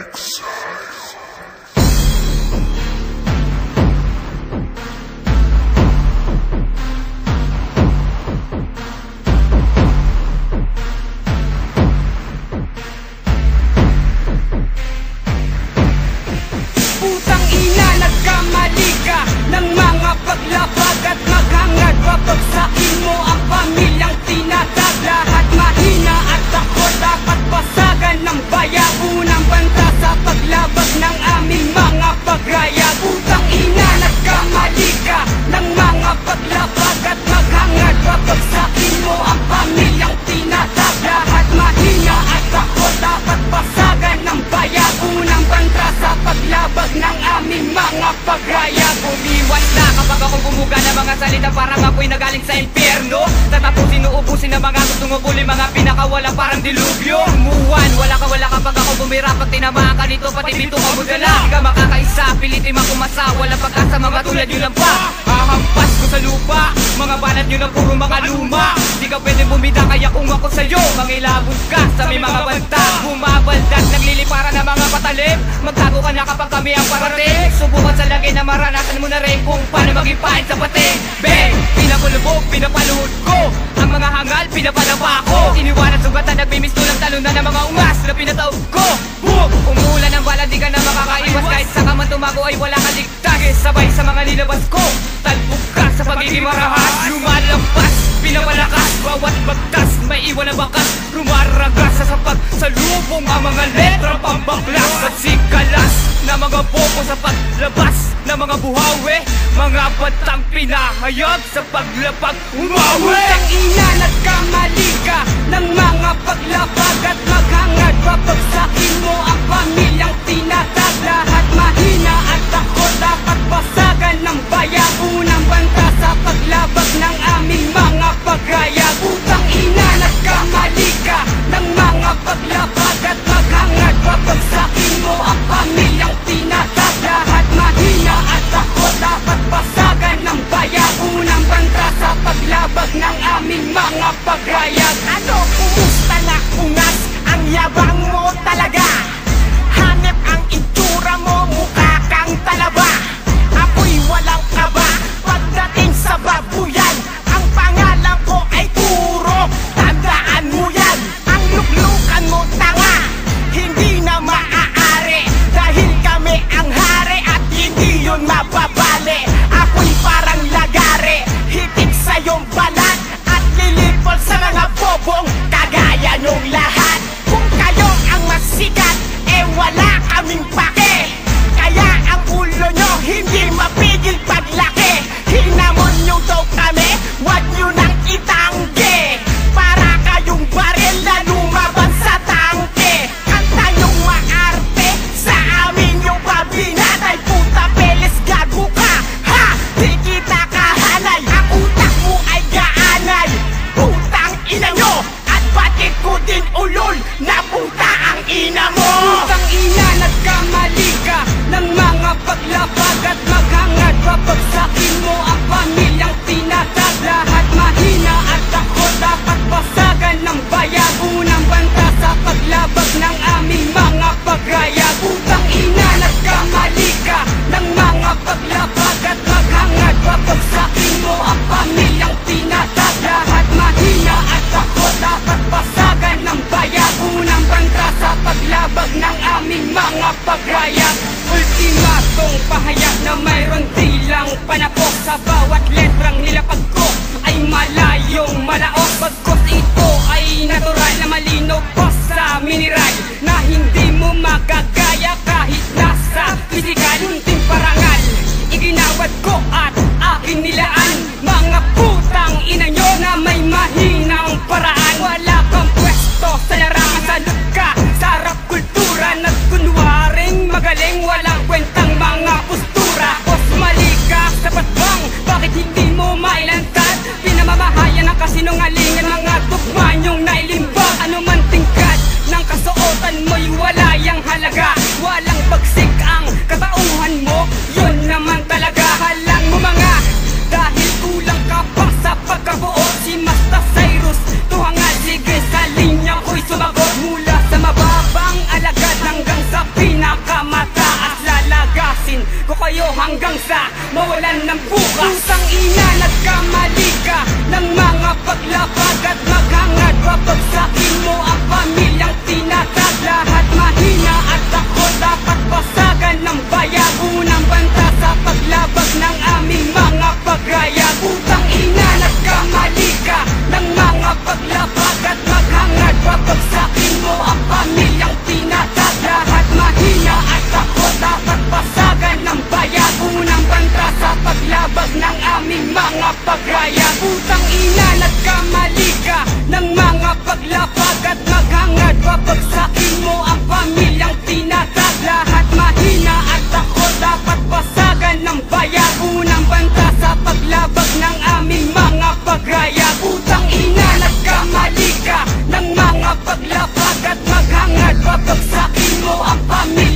Putang ina, nagkamali ka ng mga paglapag at maghangad. Babagsakin mo ang pamilyang tinatag. Lahat mahina at ako dapat basagan ng bayan. Unang banta sa paglabag ng aming mga pagraya. Putang ina, nagkamali ka ng mga paglapag at maghangad. Babagsakin mo ang pamilyang tinatag. Lahat mahina at ako dapat basagan ng bayan. Unang banta sa paglabag ng aming mga pagraya. Umiwas na kapag akong bumuga ng mga salita, parang ako'y nagaling sa impyerno. Tatapusin o ubusin ang mga gustong ugulin, mga pinakawala parang dilubyo. Umuwan, wala ka pag ako bumira. Pag tinamaan ka nito, pati dito ka budala. Di ka makakaisa, pilitin makumasa. Walang pagkasa, mga tulad yun lang pa. Hahampas ko sa lupa, mga banat nyo na puro mga luma. Di ka pwede bumida, kaya kung ako sa'yo mangilabog ka sa may mga banta. Bumabaldat, nagliliparan ng mga patalim. Magtago ka na kapag kami ang parating. Subukan sa lagay na maranasan mo na rin kung paano maging pahit sa pating. Bang! Pinakulubog, pinapaluhod ko ang mga hangal, pinapadapa ko. Iniwanan sugatan, nagmimistulang talunan ng mga ungas na pinataog ko. Umuulan ng bala, di ka na makakaiwas. Kahit sa kaman tumago ay wala ka ligtas. Sabay sa mga nilabas ko, talbog ka sa pagiging marahas. Lumalampas, pinapalakas, bawat bagtas may iwan na bakas. Rumaragas sa pagsalubong ang mga letra pambaklas. At sikalas na mga bobo sa paglabas na mga buhawi. Mga batang pinahayag sa paglapag umawi. Putang ina, nagkamali ka ng mga paglapag at maghangad. Babagsakin mo ang pamilyang tinatag. Lahat mahina at ako dapat basagan ng bayan. Unang banta sa paglabag ng aming mga pagraya. Putang ina, nagkamali ka ng mga paglapag at maghangad. Babagsakin mo ang pamilyang tinatag. Lahat mahina at ako dapat basagan ng bayan. Unang banta sa paglabag ng aming mga pagraya. Ano, kumusta na ungas? Ang yabang mo talaga. Hanep ang itsura mo, mukha kang talaba. Ako'y walang kaba pagdating sa babuyan. Ang pangalan ko ay Turo, tandaan mo yan. Ang luklukan mo tanga, hindi na maaari. Dahil kami ang hari at hindi yun mababali. Ako'y parang lagare, hitik sa iyong balat. At lilipol sa mga bobong kagaya nung lahat. Kung kayo ang masikat, eh wala kaming pake. Kaya ang ulo nyo hindi mapigil paglaki. Hinamon nyo daw kami, wag nyo nang itanggi. Para kayong baril na lumaban sa tangke. Kanta nyong maarte, sa amin yung pabinatay. Puta peles, gago ka, ha! Di kita kahanay, ang utak mo ay gaanay. Putang ina nyo, at batik ko din ulol na puta ang ina mo. Putang ina, nagkamali ka ng mga paglapag at maghangad. Babagsakin mo ang pamilyang tinatag. Lahat mahina at ako dapat basagan ng bayan. Unang banta sa paglabag ng aming mga pagraya. Putang ina, nagkamali ka ng mga paglapag at maghangad. Babagsakin mo ang pamilyang tinatag. Lahat mahina at ako dapat basagan ng bayan. Unang banta sa paglabag ng aming mga pagraya. Ultimatong pahayag na mayroon dilang panapok. Sa bawat letrang nilapag ko ay malayong malaos. Bagkos ito ay natural na malinaw pa sa miniray na hindi mo magagaya kahit nasa pisikal. Unting parangal iginawad ko at aking nilaan. Mga putang ina nyo na may mahinang paraan. Wala kang pwesto sa larangan, salud ka sa rap kultura. Nagkunwaring magaling, walang kwentang mga postura. Os mali ka sa patbang, bakit hindi mo mailantad? Pinamamahayan ng kasinungalingan, mga tugma nyong nailimbag. Ano man tingkad ng kasuot mo ang pamilya